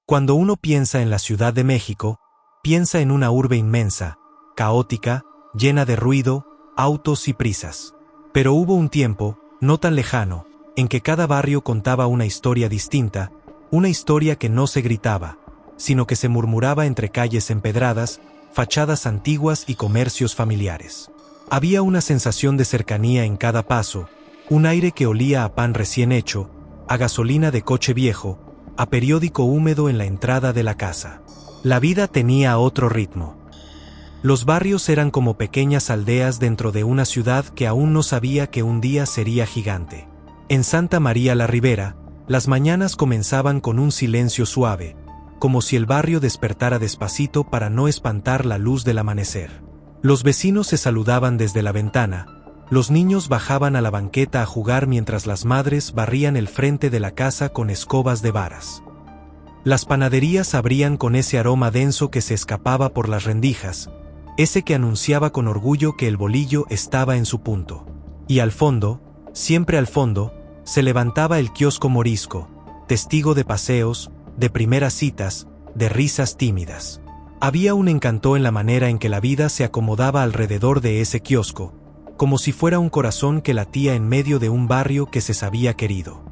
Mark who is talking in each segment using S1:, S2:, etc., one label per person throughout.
S1: Cuando uno piensa en la Ciudad de México, piensa en una urbe inmensa, caótica, llena de ruido, autos y prisas. Pero hubo un tiempo, no tan lejano, en que cada barrio contaba una historia distinta, una historia que no se gritaba, sino que se murmuraba entre calles empedradas, fachadas antiguas y comercios familiares. Había una sensación de cercanía en cada paso, un aire que olía a pan recién hecho, a gasolina de coche viejo, a periódico húmedo en la entrada de la casa. La vida tenía otro ritmo. Los barrios eran como pequeñas aldeas dentro de una ciudad que aún no sabía que un día sería gigante. En Santa María la Ribera, las mañanas comenzaban con un silencio suave, como si el barrio despertara despacito para no espantar la luz del amanecer. Los vecinos se saludaban desde la ventana, los niños bajaban a la banqueta a jugar mientras las madres barrían el frente de la casa con escobas de varas. Las panaderías abrían con ese aroma denso que se escapaba por las rendijas, ese que anunciaba con orgullo que el bolillo estaba en su punto. Y al fondo, siempre al fondo, se levantaba el kiosco morisco, testigo de paseos, de primeras citas, de risas tímidas. Había un encanto en la manera en que la vida se acomodaba alrededor de ese kiosco, como si fuera un corazón que latía en medio de un barrio que se sabía querido.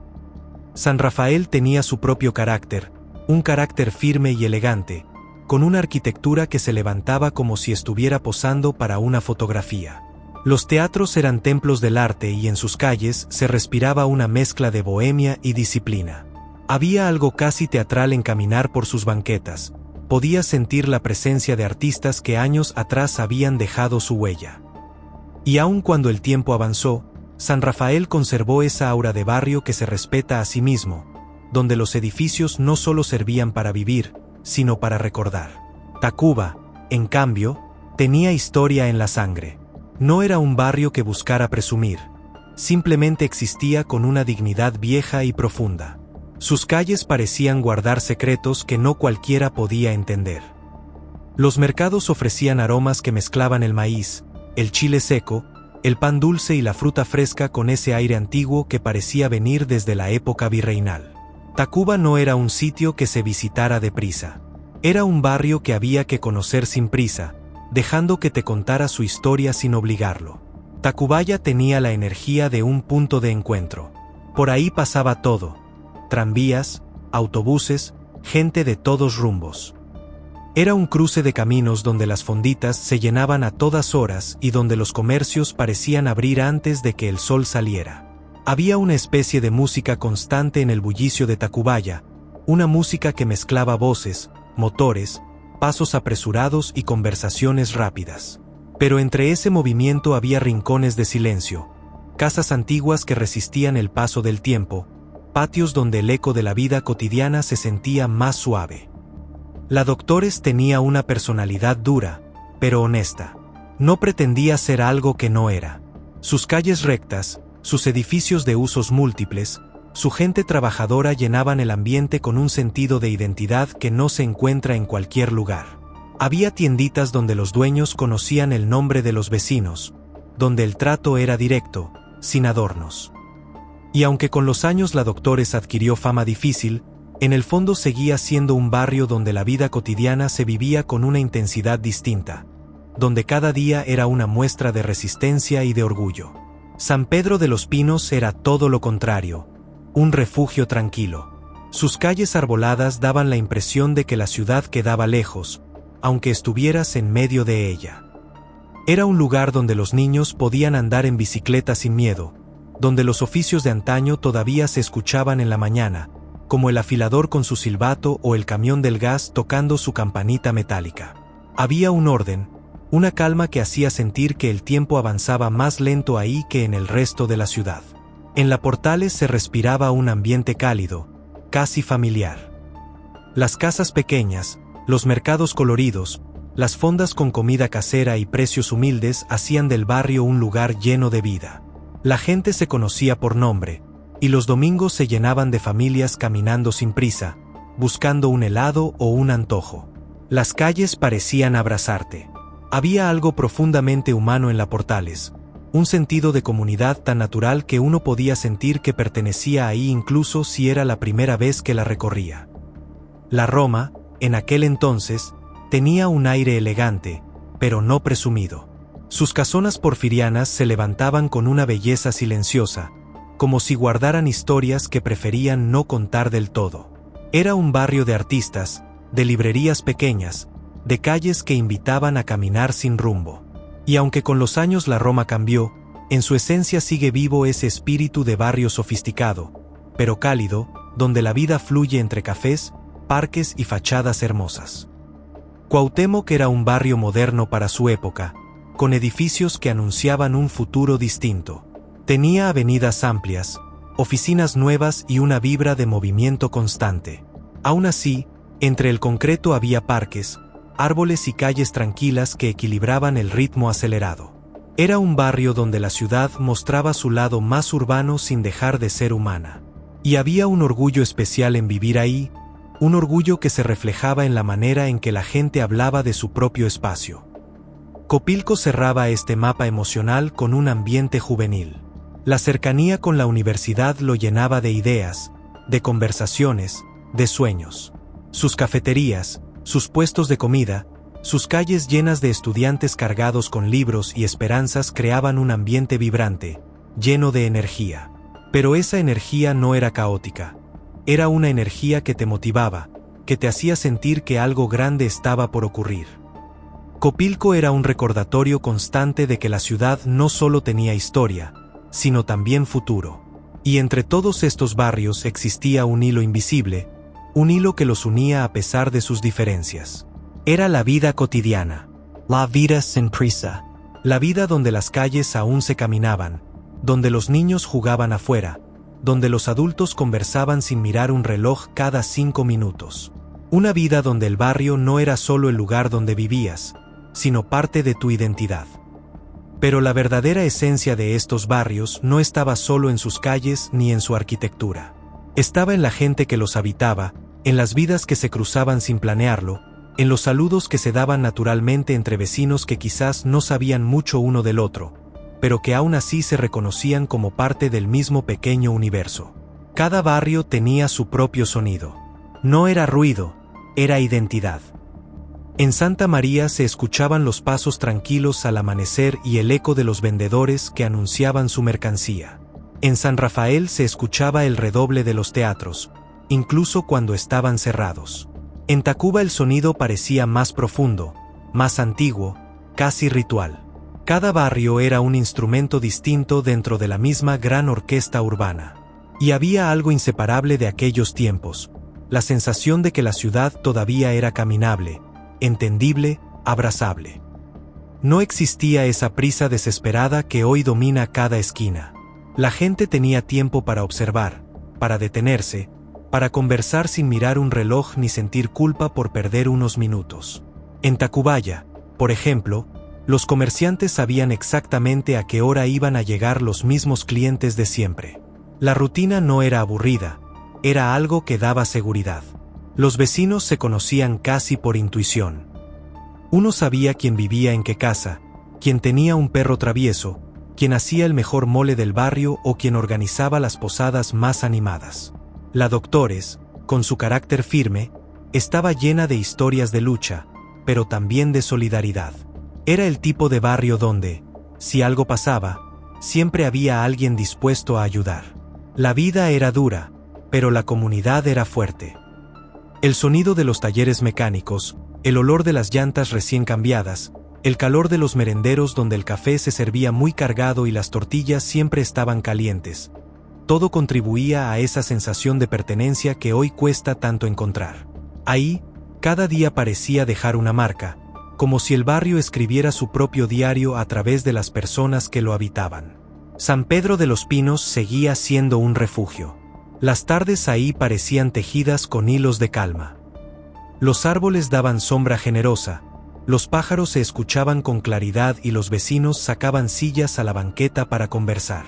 S1: San Rafael tenía su propio carácter, un carácter firme y elegante, con una arquitectura que se levantaba como si estuviera posando para una fotografía. Los teatros eran templos del arte y en sus calles se respiraba una mezcla de bohemia y disciplina. Había algo casi teatral en caminar por sus banquetas, podías sentir la presencia de artistas que años atrás habían dejado su huella. Y aun cuando el tiempo avanzó, San Rafael conservó esa aura de barrio que se respeta a sí mismo, donde los edificios no solo servían para vivir, sino para recordar. Tacuba, en cambio, tenía historia en la sangre. No era un barrio que buscara presumir, simplemente existía con una dignidad vieja y profunda. Sus calles parecían guardar secretos que no cualquiera podía entender. Los mercados ofrecían aromas que mezclaban el maíz, el chile seco, el pan dulce y la fruta fresca con ese aire antiguo que parecía venir desde la época virreinal. Tacuba no era un sitio que se visitara deprisa. Era un barrio que había que conocer sin prisa, dejando que te contara su historia sin obligarlo. Tacubaya tenía la energía de un punto de encuentro. Por ahí pasaba todo: tranvías, autobuses, gente de todos rumbos. Era un cruce de caminos donde las fonditas se llenaban a todas horas y donde los comercios parecían abrir antes de que el sol saliera. Había una especie de música constante en el bullicio de Tacubaya, una música que mezclaba voces, motores, pasos apresurados y conversaciones rápidas. Pero entre ese movimiento había rincones de silencio, casas antiguas que resistían el paso del tiempo, patios donde el eco de la vida cotidiana se sentía más suave. La Doctores tenía una personalidad dura, pero honesta. No pretendía ser algo que no era. Sus calles rectas, sus edificios de usos múltiples, su gente trabajadora llenaban el ambiente con un sentido de identidad que no se encuentra en cualquier lugar. Había tienditas donde los dueños conocían el nombre de los vecinos, donde el trato era directo, sin adornos. Y aunque con los años la Doctores adquirió fama difícil, en el fondo seguía siendo un barrio donde la vida cotidiana se vivía con una intensidad distinta, donde cada día era una muestra de resistencia y de orgullo. San Pedro de los Pinos era todo lo contrario, un refugio tranquilo. Sus calles arboladas daban la impresión de que la ciudad quedaba lejos, aunque estuvieras en medio de ella. Era un lugar donde los niños podían andar en bicicleta sin miedo, donde los oficios de antaño todavía se escuchaban en la mañana, como el afilador con su silbato o el camión del gas tocando su campanita metálica. Había un orden, una calma que hacía sentir que el tiempo avanzaba más lento ahí que en el resto de la ciudad. En la Portales se respiraba un ambiente cálido, casi familiar. Las casas pequeñas, los mercados coloridos, las fondas con comida casera y precios humildes hacían del barrio un lugar lleno de vida. La gente se conocía por nombre, y los domingos se llenaban de familias caminando sin prisa, buscando un helado o un antojo. Las calles parecían abrazarte. Había algo profundamente humano en la Portales, un sentido de comunidad tan natural que uno podía sentir que pertenecía ahí incluso si era la primera vez que la recorría. La Roma, en aquel entonces, tenía un aire elegante, pero no presumido. Sus casonas porfirianas se levantaban con una belleza silenciosa, como si guardaran historias que preferían no contar del todo. Era un barrio de artistas, de librerías pequeñas, de calles que invitaban a caminar sin rumbo. Y aunque con los años la Roma cambió, en su esencia sigue vivo ese espíritu de barrio sofisticado, pero cálido, donde la vida fluye entre cafés, parques y fachadas hermosas. Cuauhtémoc era un barrio moderno para su época, con edificios que anunciaban un futuro distinto. Tenía avenidas amplias, oficinas nuevas y una vibra de movimiento constante. Aún así, entre el concreto había parques, árboles y calles tranquilas que equilibraban el ritmo acelerado. Era un barrio donde la ciudad mostraba su lado más urbano sin dejar de ser humana. Y había un orgullo especial en vivir ahí, un orgullo que se reflejaba en la manera en que la gente hablaba de su propio espacio. Copilco cerraba este mapa emocional con un ambiente juvenil. La cercanía con la universidad lo llenaba de ideas, de conversaciones, de sueños. Sus cafeterías, sus puestos de comida, sus calles llenas de estudiantes cargados con libros y esperanzas creaban un ambiente vibrante, lleno de energía. Pero esa energía no era caótica. Era una energía que te motivaba, que te hacía sentir que algo grande estaba por ocurrir. Copilco era un recordatorio constante de que la ciudad no solo tenía historia, sino también futuro. Y entre todos estos barrios existía un hilo invisible, un hilo que los unía a pesar de sus diferencias. Era la vida cotidiana. La vida sin prisa. La vida donde las calles aún se caminaban, donde los niños jugaban afuera, donde los adultos conversaban sin mirar un reloj cada 5 minutos. Una vida donde el barrio no era solo el lugar donde vivías, sino parte de tu identidad. Pero la verdadera esencia de estos barrios no estaba solo en sus calles ni en su arquitectura. Estaba en la gente que los habitaba, en las vidas que se cruzaban sin planearlo, en los saludos que se daban naturalmente entre vecinos que quizás no sabían mucho uno del otro, pero que aún así se reconocían como parte del mismo pequeño universo. Cada barrio tenía su propio sonido. No era ruido, era identidad. En Santa María se escuchaban los pasos tranquilos al amanecer y el eco de los vendedores que anunciaban su mercancía. En San Rafael se escuchaba el redoble de los teatros, incluso cuando estaban cerrados. En Tacuba el sonido parecía más profundo, más antiguo, casi ritual. Cada barrio era un instrumento distinto dentro de la misma gran orquesta urbana. Y había algo inseparable de aquellos tiempos, la sensación de que la ciudad todavía era caminable, entendible, abrazable. No existía esa prisa desesperada que hoy domina cada esquina. La gente tenía tiempo para observar, para detenerse, para conversar sin mirar un reloj ni sentir culpa por perder unos minutos. En Tacubaya, por ejemplo, los comerciantes sabían exactamente a qué hora iban a llegar los mismos clientes de siempre. La rutina no era aburrida, era algo que daba seguridad. Los vecinos se conocían casi por intuición. Uno sabía quién vivía en qué casa, quién tenía un perro travieso, quién hacía el mejor mole del barrio o quién organizaba las posadas más animadas. La Doctores, con su carácter firme, estaba llena de historias de lucha, pero también de solidaridad. Era el tipo de barrio donde, si algo pasaba, siempre había alguien dispuesto a ayudar. La vida era dura, pero la comunidad era fuerte. El sonido de los talleres mecánicos, el olor de las llantas recién cambiadas, el calor de los merenderos donde el café se servía muy cargado y las tortillas siempre estaban calientes. Todo contribuía a esa sensación de pertenencia que hoy cuesta tanto encontrar. Ahí, cada día parecía dejar una marca, como si el barrio escribiera su propio diario a través de las personas que lo habitaban. San Pedro de los Pinos seguía siendo un refugio. Las tardes ahí parecían tejidas con hilos de calma. Los árboles daban sombra generosa, los pájaros se escuchaban con claridad y los vecinos sacaban sillas a la banqueta para conversar.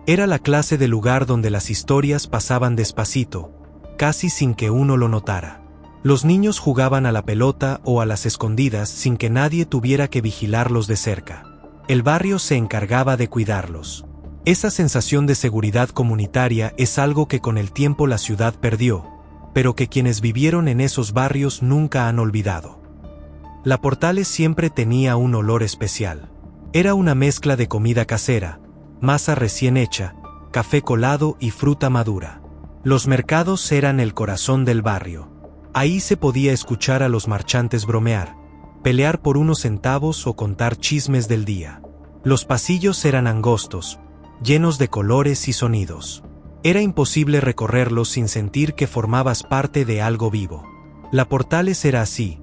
S1: Era la clase de lugar donde las historias pasaban despacito, casi sin que uno lo notara. Los niños jugaban a la pelota o a las escondidas sin que nadie tuviera que vigilarlos de cerca. El barrio se encargaba de cuidarlos. Esa sensación de seguridad comunitaria es algo que con el tiempo la ciudad perdió, pero que quienes vivieron en esos barrios nunca han olvidado. La Portales siempre tenía un olor especial. Era una mezcla de comida casera, masa recién hecha, café colado y fruta madura. Los mercados eran el corazón del barrio. Ahí se podía escuchar a los marchantes bromear, pelear por unos centavos o contar chismes del día. Los pasillos eran angostos, llenos de colores y sonidos. Era imposible recorrerlos sin sentir que formabas parte de algo vivo. La Portales era así,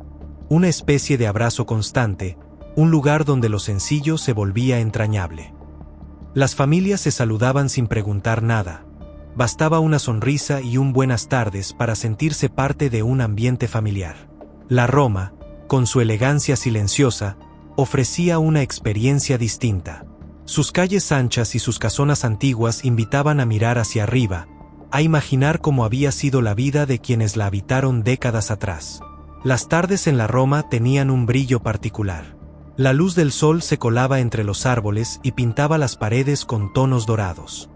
S1: una especie de abrazo constante, un lugar donde lo sencillo se volvía entrañable. Las familias se saludaban sin preguntar nada. Bastaba una sonrisa y un buenas tardes para sentirse parte de un ambiente familiar. La Roma, con su elegancia silenciosa, ofrecía una experiencia distinta. Sus calles anchas y sus casonas antiguas invitaban a mirar hacia arriba, a imaginar cómo había sido la vida de quienes la habitaron décadas atrás. Las tardes en la Roma tenían un brillo particular. La luz del sol se colaba entre los árboles y pintaba las paredes con tonos dorados.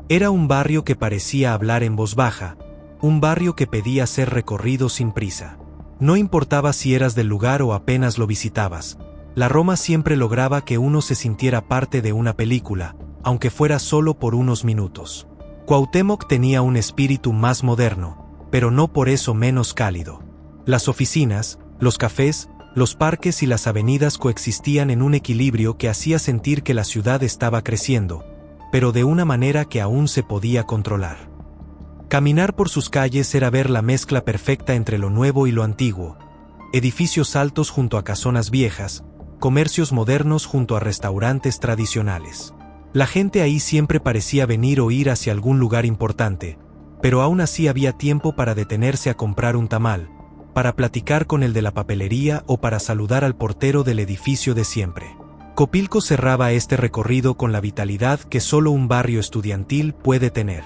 S1: Era un barrio que parecía hablar en voz baja, un barrio que pedía ser recorrido sin prisa. No importaba si eras del lugar o apenas lo visitabas, la Roma siempre lograba que uno se sintiera parte de una película, aunque fuera solo por unos minutos. Cuauhtémoc tenía un espíritu más moderno, pero no por eso menos cálido. Las oficinas, los cafés, los parques y las avenidas coexistían en un equilibrio que hacía sentir que la ciudad estaba creciendo, pero de una manera que aún se podía controlar. Caminar por sus calles era ver la mezcla perfecta entre lo nuevo y lo antiguo, edificios altos junto a casonas viejas, comercios modernos junto a restaurantes tradicionales. La gente ahí siempre parecía venir o ir hacia algún lugar importante, pero aún así había tiempo para detenerse a comprar un tamal, para platicar con el de la papelería o para saludar al portero del edificio de siempre. Copilco cerraba este recorrido con la vitalidad que solo un barrio estudiantil puede tener.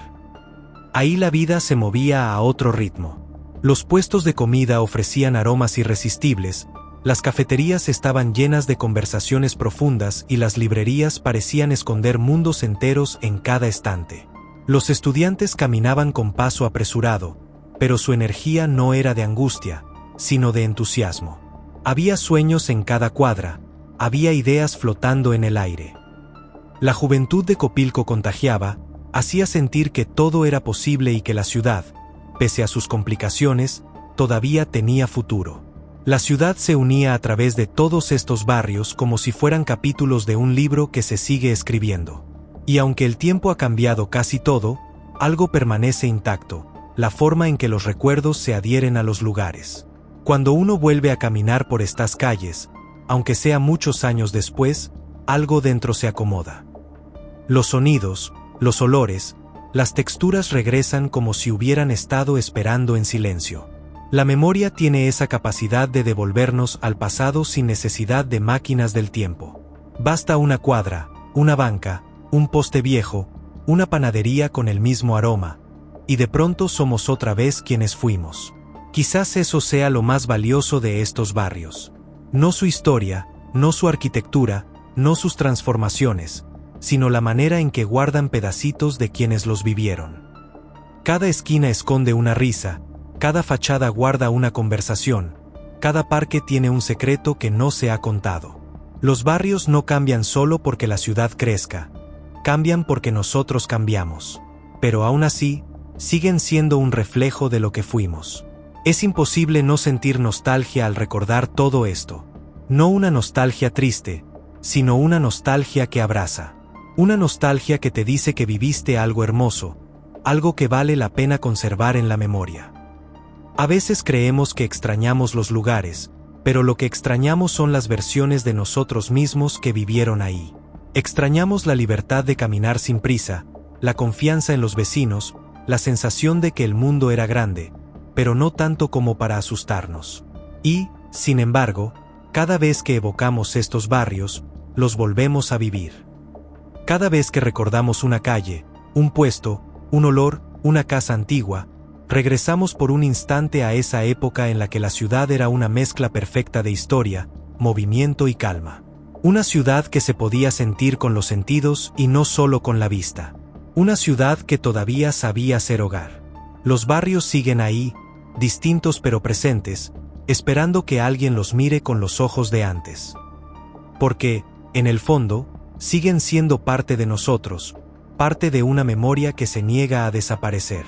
S1: Ahí la vida se movía a otro ritmo. Los puestos de comida ofrecían aromas irresistibles, las cafeterías estaban llenas de conversaciones profundas y las librerías parecían esconder mundos enteros en cada estante. Los estudiantes caminaban con paso apresurado, pero su energía no era de angustia, sino de entusiasmo. Había sueños en cada cuadra, había ideas flotando en el aire. La juventud de Copilco contagiaba, hacía sentir que todo era posible y que la ciudad, pese a sus complicaciones, todavía tenía futuro. La ciudad se unía a través de todos estos barrios como si fueran capítulos de un libro que se sigue escribiendo. Y aunque el tiempo ha cambiado casi todo, algo permanece intacto, la forma en que los recuerdos se adhieren a los lugares. Cuando uno vuelve a caminar por estas calles, aunque sea muchos años después, algo dentro se acomoda. Los sonidos, los olores, las texturas regresan como si hubieran estado esperando en silencio. La memoria tiene esa capacidad de devolvernos al pasado sin necesidad de máquinas del tiempo. Basta una cuadra, una banca, un poste viejo, una panadería con el mismo aroma, y de pronto somos otra vez quienes fuimos. Quizás eso sea lo más valioso de estos barrios. No su historia, no su arquitectura, no sus transformaciones, sino la manera en que guardan pedacitos de quienes los vivieron. Cada esquina esconde una risa, cada fachada guarda una conversación, cada parque tiene un secreto que no se ha contado. Los barrios no cambian solo porque la ciudad crezca, cambian porque nosotros cambiamos. Pero aún así, siguen siendo un reflejo de lo que fuimos. Es imposible no sentir nostalgia al recordar todo esto. No una nostalgia triste, sino una nostalgia que abraza. Una nostalgia que te dice que viviste algo hermoso, algo que vale la pena conservar en la memoria. A veces creemos que extrañamos los lugares, pero lo que extrañamos son las versiones de nosotros mismos que vivieron ahí. Extrañamos la libertad de caminar sin prisa, la confianza en los vecinos, la sensación de que el mundo era grande, pero no tanto como para asustarnos. Y, sin embargo, cada vez que evocamos estos barrios, los volvemos a vivir. Cada vez que recordamos una calle, un puesto, un olor, una casa antigua, regresamos por un instante a esa época en la que la ciudad era una mezcla perfecta de historia, movimiento y calma. Una ciudad que se podía sentir con los sentidos y no solo con la vista. Una ciudad que todavía sabía ser hogar. Los barrios siguen ahí, distintos pero presentes, esperando que alguien los mire con los ojos de antes. Porque, en el fondo, siguen siendo parte de nosotros, parte de una memoria que se niega a desaparecer.